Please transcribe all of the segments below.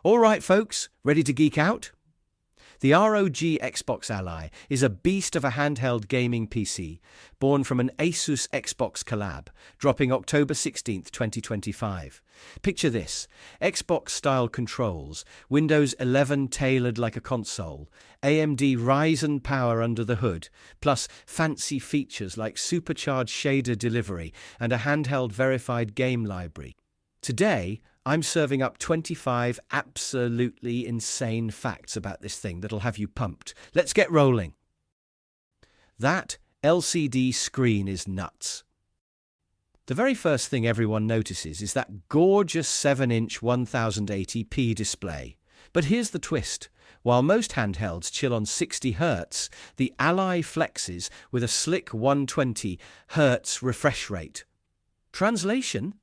All right, folks, ready to geek out? The ROG Xbox Ally is a beast of a handheld gaming PC, born from an Asus Xbox collab, dropping October 16th, 2025. Picture this: Xbox-style controls, Windows 11 tailored like a console, AMD Ryzen power under the hood, plus fancy features like supercharged shader delivery and a handheld-verified game library. Today, I'm serving up 25 absolutely insane facts about this thing that'll have you pumped. Let's get rolling. That LCD screen is nuts. The very first thing everyone notices is that gorgeous 7-inch 1080p display. But here's the twist. While most handhelds chill on 60 Hz, the Ally flexes with a slick 120 Hz refresh rate. Translation?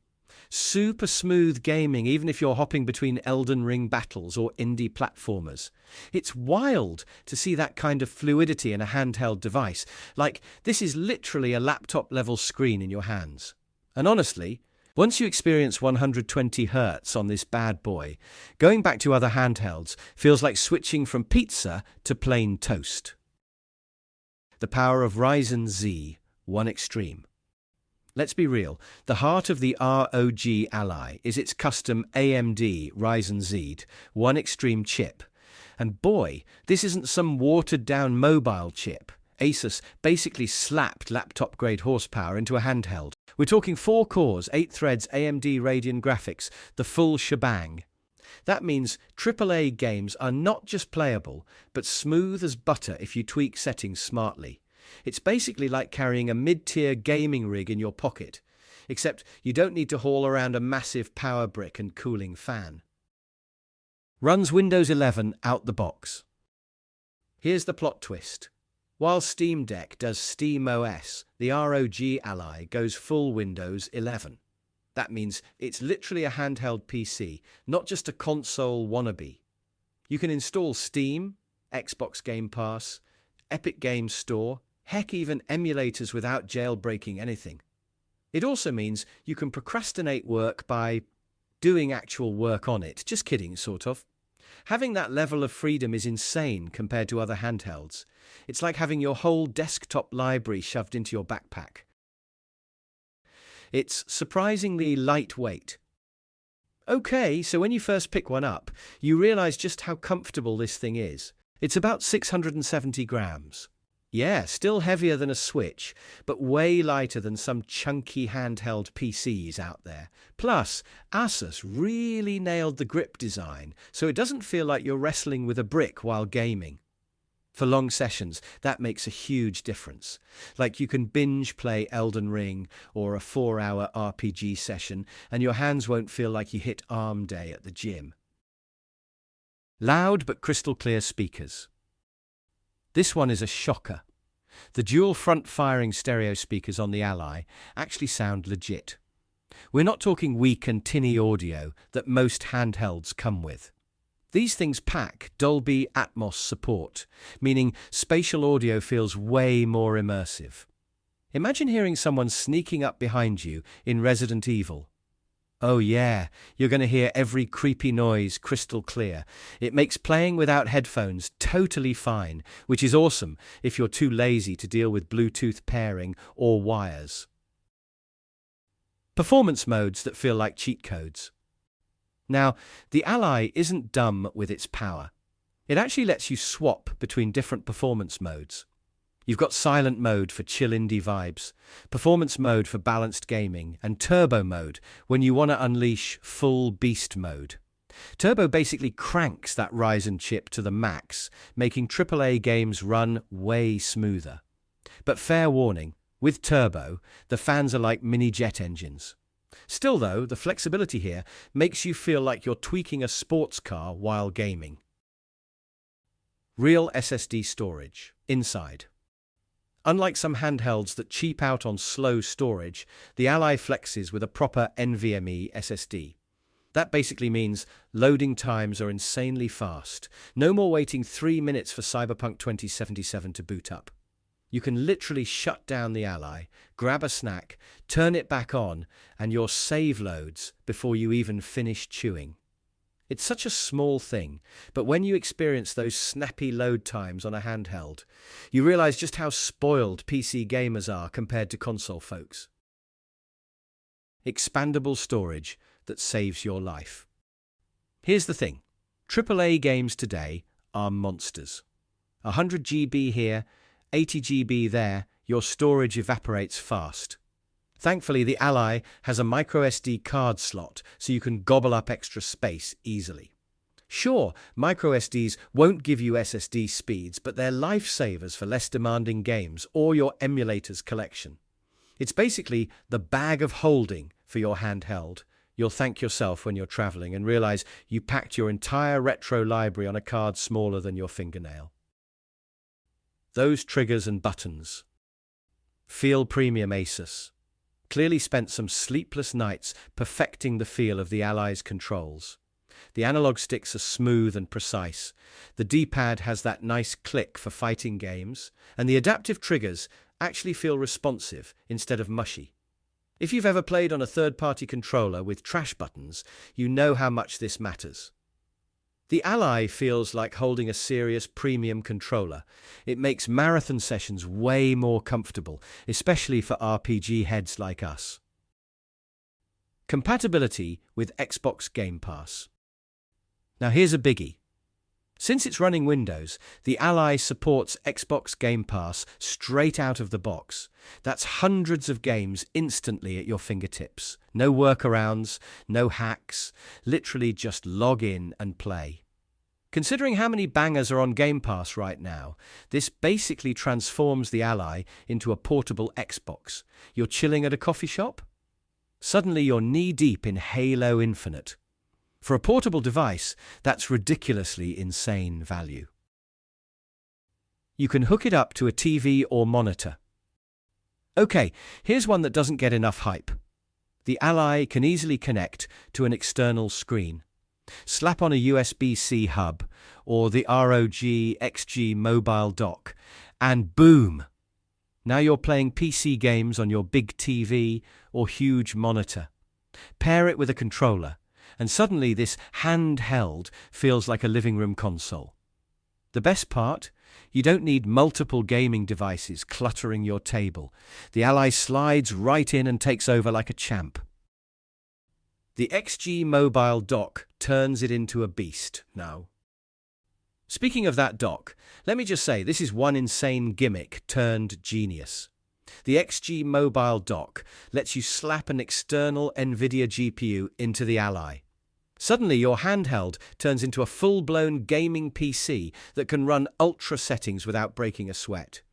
Super smooth gaming even if you're hopping between Elden Ring battles or indie platformers. It's wild to see that kind of fluidity in a handheld device. Like, this is literally a laptop-level screen in your hands. And honestly, once you experience 120 Hz on this bad boy, going back to other handhelds feels like switching from pizza to plain toast. The power of Ryzen Z, one extreme. Let's be real, the heart of the ROG Ally is its custom AMD Ryzen Z, one extreme chip. And boy, this isn't some watered-down mobile chip. Asus basically slapped laptop-grade horsepower into a handheld. We're talking 4 cores, 8 threads, AMD Radeon graphics, the full shebang. That means AAA games are not just playable, but smooth as butter if you tweak settings smartly. It's basically like carrying a mid-tier gaming rig in your pocket, except you don't need to haul around a massive power brick and cooling fan. Runs Windows 11 out the box. Here's the plot twist. While Steam Deck does SteamOS, the ROG Ally goes full Windows 11. That means it's literally a handheld PC, not just a console wannabe. You can install Steam, Xbox Game Pass, Epic Games Store, heck, even emulators without jailbreaking anything. It also means you can procrastinate work by doing actual work on it. Just kidding, sort of. Having that level of freedom is insane compared to other handhelds. It's like having your whole desktop library shoved into your backpack. It's surprisingly lightweight. Okay, so when you first pick one up, you realize just how comfortable this thing is. It's about 670 grams. Yeah, still heavier than a Switch, but way lighter than some chunky handheld PCs out there. Plus, Asus really nailed the grip design, so it doesn't feel like you're wrestling with a brick while gaming. For long sessions, that makes a huge difference. Like, you can binge play Elden Ring or a 4-hour RPG session, and your hands won't feel like you hit arm day at the gym. Loud but crystal clear speakers. This one is a shocker. The dual front-firing stereo speakers on the Ally actually sound legit. We're not talking weak and tinny audio that most handhelds come with. These things pack Dolby Atmos support, meaning spatial audio feels way more immersive. Imagine hearing someone sneaking up behind you in Resident Evil. Oh yeah, you're going to hear every creepy noise crystal clear. It makes playing without headphones totally fine, which is awesome if you're too lazy to deal with Bluetooth pairing or wires. Performance modes that feel like cheat codes. Now, the Ally isn't dumb with its power. It actually lets you swap between different performance modes. You've got silent mode for chill indie vibes, performance mode for balanced gaming, and turbo mode when you want to unleash full beast mode. Turbo basically cranks that Ryzen chip to the max, making AAA games run way smoother. But fair warning, with turbo, the fans are like mini jet engines. Still though, the flexibility here makes you feel like you're tweaking a sports car while gaming. Real SSD storage. Inside. Unlike some handhelds that cheap out on slow storage, the Ally flexes with a proper NVMe SSD. That basically means loading times are insanely fast. No more waiting 3 minutes for Cyberpunk 2077 to boot up. You can literally shut down the Ally, grab a snack, turn it back on, and your save loads before you even finish chewing. It's such a small thing, but when you experience those snappy load times on a handheld, you realize just how spoiled PC gamers are compared to console folks. Expandable storage that saves your life. Here's the thing. AAA games today are monsters. 100 GB here, 80 GB there, your storage evaporates fast. Thankfully, the Ally has a microSD card slot so you can gobble up extra space easily. Sure, microSDs won't give you SSD speeds, but they're lifesavers for less demanding games or your emulators collection. It's basically the bag of holding for your handheld. You'll thank yourself when you're traveling and realize you packed your entire retro library on a card smaller than your fingernail. Those triggers and buttons. Feel premium Asus. Clearly spent some sleepless nights perfecting the feel of the Ally's controls. The analog sticks are smooth and precise. The D-pad has that nice click for fighting games, and the adaptive triggers actually feel responsive instead of mushy. If you've ever played on a third-party controller with trash buttons, you know how much this matters. The Ally feels like holding a serious premium controller. It makes marathon sessions way more comfortable, especially for RPG heads like us. Compatibility with Xbox Game Pass. Now here's a biggie. Since it's running Windows, the Ally supports Xbox Game Pass straight out of the box. That's hundreds of games instantly at your fingertips. No workarounds, no hacks, literally just log in and play. Considering how many bangers are on Game Pass right now, this basically transforms the Ally into a portable Xbox. You're chilling at a coffee shop? Suddenly you're knee-deep in Halo Infinite. For a portable device, that's ridiculously insane value. You can hook it up to a TV or monitor. Okay, here's one that doesn't get enough hype. The Ally can easily connect to an external screen. Slap on a USB-C hub or the ROG XG mobile dock, and boom! Now you're playing PC games on your big TV or huge monitor. Pair it with a controller, and suddenly this handheld feels like a living room console. The best part? You don't need multiple gaming devices cluttering your table. The Ally slides right in and takes over like a champ. The XG mobile dock turns it into a beast now. Speaking of that dock, let me just say this is one insane gimmick turned genius. The XG mobile dock lets you slap an external NVIDIA GPU into the Ally. Suddenly your handheld turns into a full-blown gaming PC that can run ultra settings without breaking a sweat.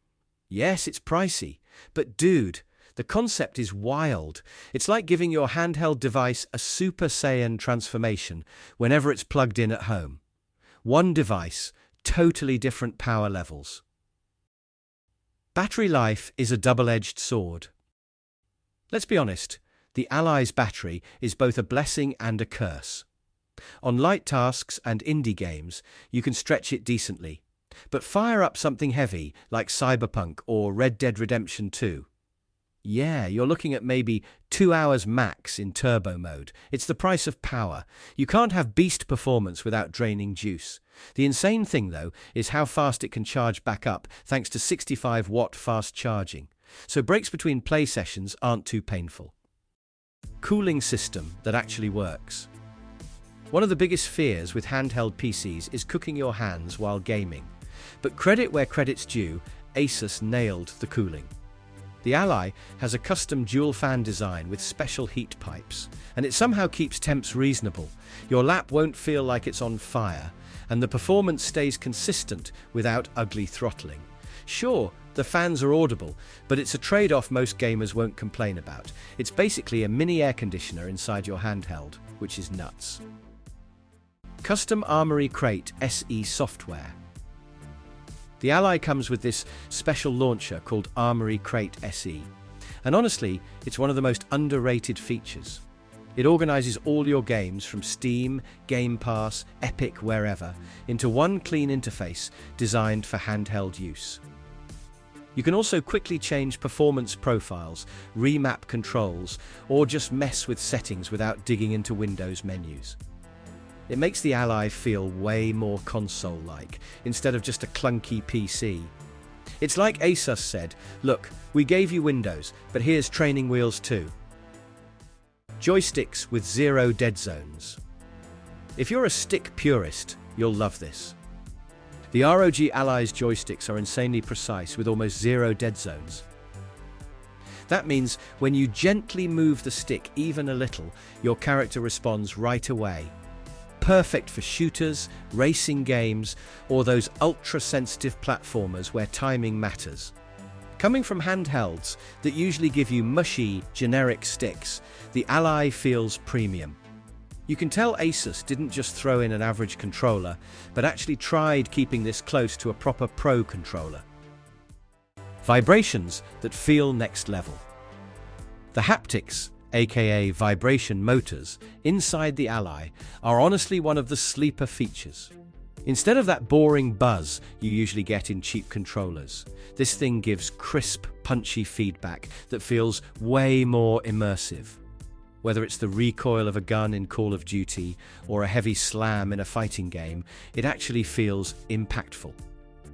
Yes, it's pricey, but dude, the concept is wild. It's like giving your handheld device a Super Saiyan transformation whenever it's plugged in at home. One device, totally different power levels. Battery life is a double-edged sword. Let's be honest, the Ally's battery is both a blessing and a curse. On light tasks and indie games, you can stretch it decently, but fire up something heavy like Cyberpunk or Red Dead Redemption 2. Yeah, you're looking at maybe 2 hours max in turbo mode. It's the price of power. You can't have beast performance without draining juice. The insane thing, though, is how fast it can charge back up thanks to 65-watt fast charging. So breaks between play sessions aren't too painful. Cooling system that actually works. One of the biggest fears with handheld PCs is cooking your hands while gaming. But credit where credit's due, Asus nailed the cooling. The Ally has a custom dual fan design with special heat pipes, and it somehow keeps temps reasonable. Your lap won't feel like it's on fire, and the performance stays consistent without ugly throttling. Sure, the fans are audible, but it's a trade-off most gamers won't complain about. It's basically a mini air conditioner inside your handheld, which is nuts. Custom Armoury Crate SE software. The Ally comes with this special launcher called Armoury Crate SE, and honestly, it's one of the most underrated features. It organizes all your games from Steam, Game Pass, Epic, wherever, into one clean interface designed for handheld use. You can also quickly change performance profiles, remap controls, or just mess with settings without digging into Windows menus. It makes the Ally feel way more console-like, instead of just a clunky PC. It's like Asus said, look, we gave you Windows, but here's training wheels too. Joysticks with 0 dead zones. If you're a stick purist, you'll love this. The ROG Ally's joysticks are insanely precise with almost 0 dead zones. That means when you gently move the stick even a little, your character responds right away. Perfect for shooters, racing games, or those ultra-sensitive platformers where timing matters. Coming from handhelds that usually give you mushy, generic sticks, the Ally feels premium. You can tell Asus didn't just throw in an average controller, but actually tried keeping this close to a proper pro controller. Vibrations that feel next level. The haptics, aka vibration motors, inside the Ally are honestly one of the sleeper features. Instead of that boring buzz you usually get in cheap controllers, this thing gives crisp, punchy feedback that feels way more immersive. Whether it's the recoil of a gun in Call of Duty or a heavy slam in a fighting game, it actually feels impactful.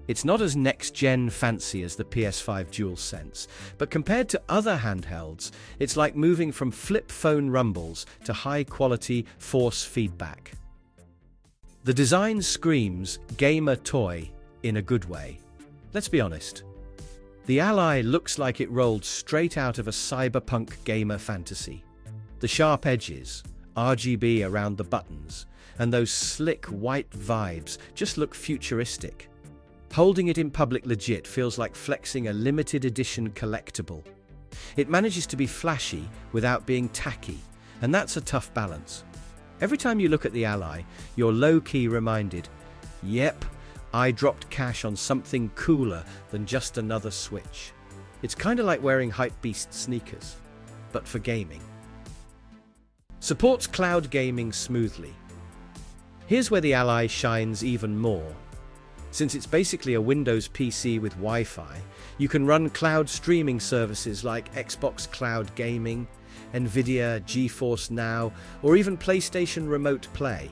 It's not as next-gen fancy as the PS5 DualSense, but compared to other handhelds, it's like moving from flip phone rumbles to high-quality force feedback. The design screams gamer toy in a good way. Let's be honest. The Ally looks like it rolled straight out of a cyberpunk gamer fantasy. The sharp edges, RGB around the buttons, and those slick white vibes just look futuristic. Holding it in public legit feels like flexing a limited edition collectible. It manages to be flashy without being tacky, and that's a tough balance. Every time you look at the Ally, you're low-key reminded, yep, I dropped cash on something cooler than just another Switch. It's kind of like wearing Hypebeast sneakers, but for gaming. Supports cloud gaming smoothly. Here's where the Ally shines even more. Since it's basically a Windows PC with Wi-Fi, you can run cloud streaming services like Xbox Cloud Gaming, Nvidia GeForce Now, or even PlayStation Remote Play.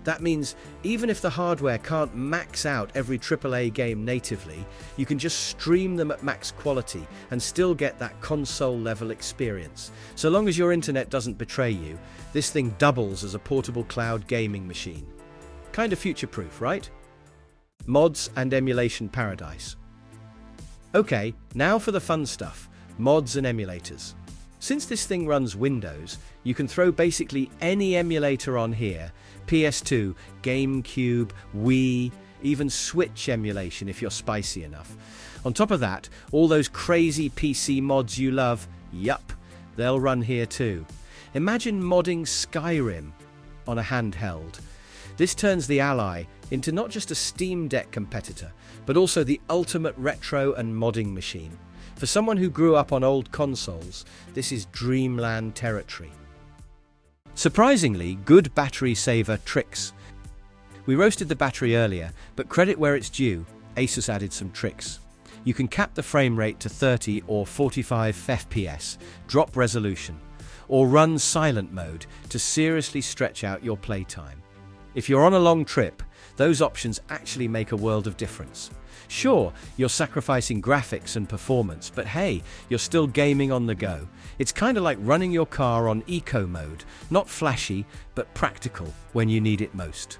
That means even if the hardware can't max out every AAA game natively, you can just stream them at max quality and still get that console-level experience. So long as your internet doesn't betray you, this thing doubles as a portable cloud gaming machine. Kind of future-proof, right? Mods and emulation paradise. Okay, now for the fun stuff, mods and emulators. Since this thing runs Windows, you can throw basically any emulator on here, PS2, GameCube, Wii, even Switch emulation if you're spicy enough. On top of that, all those crazy PC mods you love, yup, they'll run here too. Imagine modding Skyrim on a handheld. This turns the Ally into not just a Steam Deck competitor, but also the ultimate retro and modding machine. For someone who grew up on old consoles, this is dreamland territory. Surprisingly, good battery saver tricks. We roasted the battery earlier, but credit where it's due, Asus added some tricks. You can cap the frame rate to 30 or 45 FPS, drop resolution, or run silent mode to seriously stretch out your playtime. If you're on a long trip, those options actually make a world of difference. Sure, you're sacrificing graphics and performance, but hey, you're still gaming on the go. It's kind of like running your car on eco mode, not flashy, but practical when you need it most.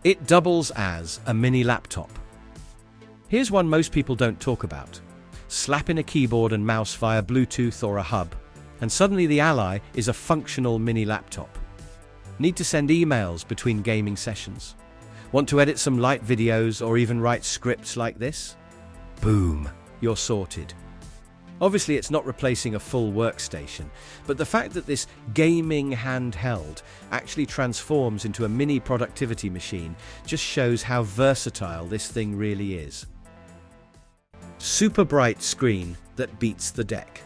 It doubles as a mini laptop. Here's one most people don't talk about. Slap in a keyboard and mouse via Bluetooth or a hub, and suddenly the Ally is a functional mini laptop. Need to send emails between gaming sessions? Want to edit some light videos or even write scripts like this? Boom, you're sorted. Obviously, it's not replacing a full workstation, but the fact that this gaming handheld actually transforms into a mini productivity machine just shows how versatile this thing really is. Super bright screen that beats the deck.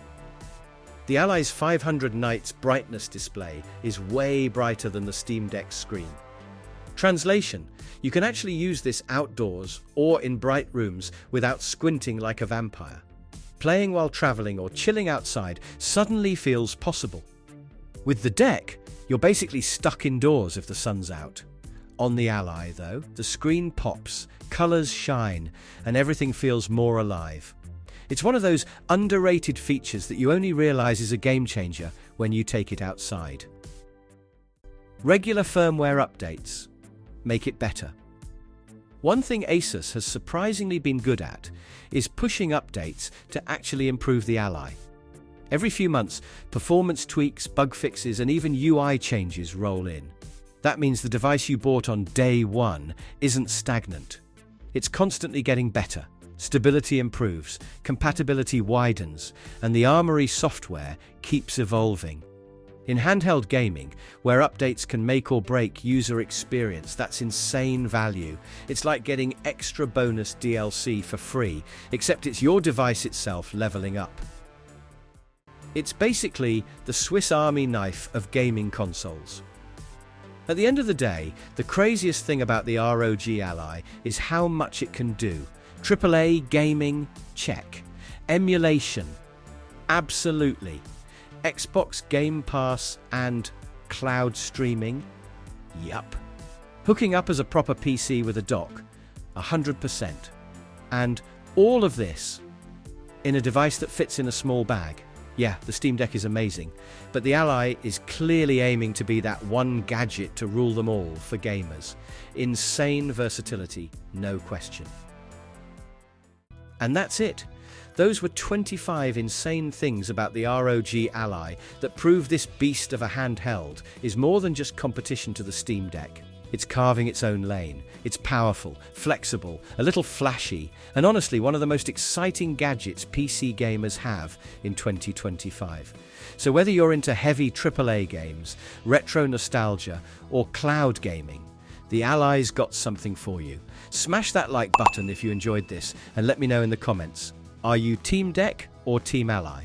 The Ally's 500 nits brightness display is way brighter than the Steam Deck's screen. Translation: you can actually use this outdoors or in bright rooms without squinting like a vampire. Playing while traveling or chilling outside suddenly feels possible. With the deck, You're basically stuck indoors if the sun's out. On the Ally, though, the screen pops, colours shine, and everything feels more alive. It's one of those underrated features that you only realise is a game changer when you take it outside. Regular firmware updates make it better. One thing Asus has surprisingly been good at is pushing updates to actually improve the Ally. Every few months, performance tweaks, bug fixes, and even UI changes roll in. That means the device you bought on day one isn't stagnant. It's constantly getting better. Stability improves, compatibility widens, and the Armoury software keeps evolving. In handheld gaming, where updates can make or break user experience, that's insane value. It's like getting extra bonus DLC for free, except it's your device itself leveling up. It's basically the Swiss Army knife of gaming consoles. At the end of the day, the craziest thing about the ROG Ally is how much it can do. AAA gaming, check. Emulation, absolutely. Xbox Game Pass and cloud streaming, yup. Hooking up as a proper PC with a dock, 100%. And all of this in a device that fits in a small bag. Yeah, the Steam Deck is amazing, but the Ally is clearly aiming to be that one gadget to rule them all for gamers. Insane versatility, no question. And that's it. Those were 25 insane things about the ROG Ally that prove this beast of a handheld is more than just competition to the Steam Deck. It's carving its own lane. It's powerful, flexible, a little flashy, and honestly one of the most exciting gadgets PC gamers have in 2025. So whether you're into heavy AAA games, retro nostalgia, or cloud gaming, the Ally's got something for you. Smash that like button if you enjoyed this, and let me know in the comments. Are you Team Deck or Team Ally?